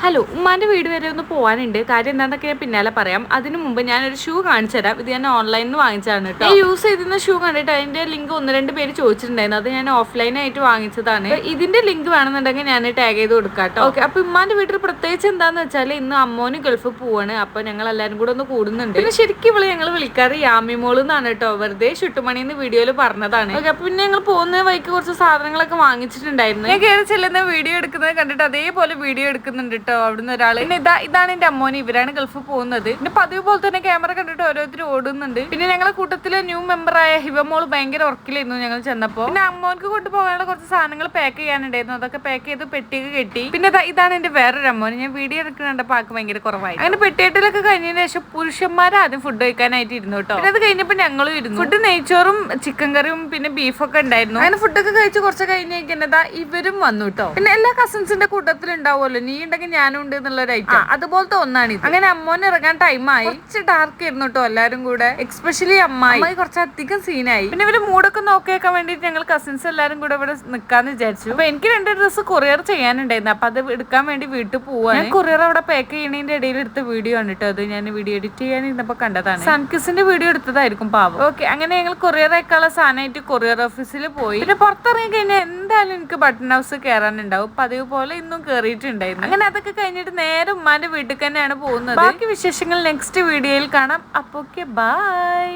Hello, ഉമ്മാൻ്റെ വീട് വരെ ഒന്ന് പോകാനുണ്ട്. കാര്യം എന്താണെന്നൊക്കെ ഞാൻ പിന്നാലെ പറയാം. അതിനു മുമ്പ് ഞാനൊരു ഷൂ കാണിച്ചു തരാം. ഇത് ഞാൻ ഓൺലൈനിൽ നിന്ന് വാങ്ങിച്ചതാണ് കേട്ടോ. ഞാൻ യൂസ് ചെയ്തിരുന്ന ഷൂ കണ്ടിട്ട് അതിന്റെ ലിങ്ക് 1-2 പേര് ചോദിച്ചിട്ടുണ്ടായിരുന്നു. അത് ഞാൻ ഓഫ്ലൈനായിട്ട് വാങ്ങിച്ചതാണ്. ഇതിന്റെ ലിങ്ക് വേണമെന്നുണ്ടെങ്കിൽ ഞാൻ ടാഗ് ചെയ്ത് കൊടുക്കാം കേട്ടോ. ഓക്കെ, അപ്പൊ ഉമ്മാന്റെ വീട്ടിൽ പ്രത്യേകിച്ച് എന്താന്ന് വെച്ചാൽ ഇന്ന് അമ്മോന് ഗൾഫ് പോവാണ്. അപ്പൊ ഞങ്ങൾ എല്ലാവരും കൂടെ ഒന്ന് കൂടുന്നുണ്ട്. പിന്നെ ശരിക്കും ഇവള് ഞങ്ങൾ വിളിക്കാറ് യാമിമോള് എന്നാണ് കേട്ടോ. വെറുതെ ചുട്ടുമണിന്ന് വീഡിയോയിൽ പറഞ്ഞതാണ്. ഓക്കെ, അപ്പൊ പിന്നെ ഞങ്ങൾ പോകുന്ന വഴിക്ക് കുറച്ച് സാധനങ്ങളൊക്കെ വാങ്ങിച്ചിട്ടുണ്ടായിരുന്നു. ഞാൻ കയറി ചെല്ലുന്ന വീഡിയോ എടുക്കുന്നത് കണ്ടിട്ട് അതേപോലെ വീഡിയോ എടുക്കുന്നുണ്ട് കേട്ടോ അവിടുന്ന് ഒരാള്. പിന്നെ ഇതാണ് എന്റെ അമ്മോന്. ഇവരാണ് ഗൾഫിൽ പോകുന്നത്. പിന്നെ പതിവ് പോലെ തന്നെ ക്യാമറ കണ്ടിട്ട് ഓരോരുത്തർ ഓടുന്നുണ്ട്. പിന്നെ ഞങ്ങളെ കൂട്ടത്തിലെ ന്യൂ മെമ്പറായ ഹിവമോള് ഭയങ്കര ഉറക്കിലായിരുന്നു ഞങ്ങൾ ചെന്നപ്പോ. പിന്നെ അമ്മോൻക്ക് കൊണ്ടുപോകാനുള്ള കുറച്ച് സാധനങ്ങൾ പാക്ക് ചെയ്യാനുണ്ടായിരുന്നു. അതൊക്കെ പാക്ക് ചെയ്ത് പെട്ടിയൊക്കെ കെട്ടി. പിന്നെ ഇതാണ് എന്റെ വേറൊരു അമ്മോന്. ഞാൻ വീഡിയോ എടുക്കുന്നുണ്ടപ്പോ ആൾക്ക് ഭയങ്കര കുറവായി. അങ്ങനെ പെട്ടിയിട്ടിലൊക്കെ കഴിഞ്ഞതിന് ശേഷം പുരുഷന്മാർ ആദ്യം ഫുഡ് കഴിക്കാനായിട്ട് ഇരുന്നു കേട്ടോ. പിന്നെ അത് കഴിഞ്ഞപ്പോ ഞങ്ങളും ഇരുന്നു. ഫുഡ് നെയ്ച്ചോറും ചിക്കൻ കറിയും പിന്നെ ബീഫൊക്കെ ഉണ്ടായിരുന്നു. അങ്ങനെ ഫുഡൊക്കെ കഴിച്ച് കുറച്ച് കഴിഞ്ഞേക്കുന്നതാ ഇവരും വന്നു കേട്ടോ. പിന്നെ എല്ലാ കസിൻസിന്റെ കൂട്ടത്തിലും ഉണ്ടാവുമല്ലോ, നീ ഉണ്ടെങ്കിൽ ഞാനും ഉണ്ട് എന്നുള്ള ഒരു ഐറ്റം, അതുപോലത്തെ ഒന്നാണ് ഇത്. അങ്ങനെ അമ്മോന് ഇറങ്ങാൻ ടൈമായി. കുറച്ച് ഡാർക്ക് ആയിരുന്നു കേട്ടോ എല്ലാരും കൂടെ. എക്സ്പെഷ്യലി അമ്മായി കുറച്ചധികം സീനായി. പിന്നെ ഇവര് മൂടൊക്കെ നോക്കിയേക്കാൻ വേണ്ടിട്ട് ഞങ്ങൾ കസിൻസ് എല്ലാരും കൂടെ ഇവിടെ നിക്കാന്ന് വിചാരിച്ചു. അപ്പൊ എനിക്ക് 2 ഡ്രസ്സ് കൊറിയർ ചെയ്യാനുണ്ടായിരുന്നു. അപ്പൊ അത് എടുക്കാൻ വേണ്ടി വീട്ടിൽ പോവാണ്. കൊറിയർ അവിടെ പാക്ക് ചെയ്യണതിന്റെ ഇടയിൽ എടുത്ത വീഡിയോ ആണ് കേട്ടോ. അത് ഞാൻ വീഡിയോ എഡിറ്റ് ചെയ്യാനിരുന്നപ്പോ കണ്ടതാണ്. സൺകിസിന്റെ വീഡിയോ എടുത്തതായിരിക്കും പാവം. ഓക്കെ, അങ്ങനെ ഞങ്ങൾ കൊറിയർ അയക്കാനുള്ള സാധനമായിട്ട് കൊറിയർ ഓഫീസിൽ പോയി. പിന്നെ പുറത്തിറങ്ങി കഴിഞ്ഞാൽ എന്തായാലും എനിക്ക് ബട്ടൺ ഹൗസ് കയറാനുണ്ടാവും. പതിവ് പോലെ ഇന്നും കയറിയിട്ടുണ്ടായിരുന്നു. അങ്ങനെ അതൊക്കെ കഴിഞ്ഞിട്ട് നേരെ ഉമ്മാന്റെ വീട്ടിൽ തന്നെയാണ് പോകുന്നത്. ബാക്കി വിശേഷങ്ങൾ നെക്സ്റ്റ് വീഡിയോയിൽ കാണാം. അപ്പൊ ഓക്കെ, ബൈ.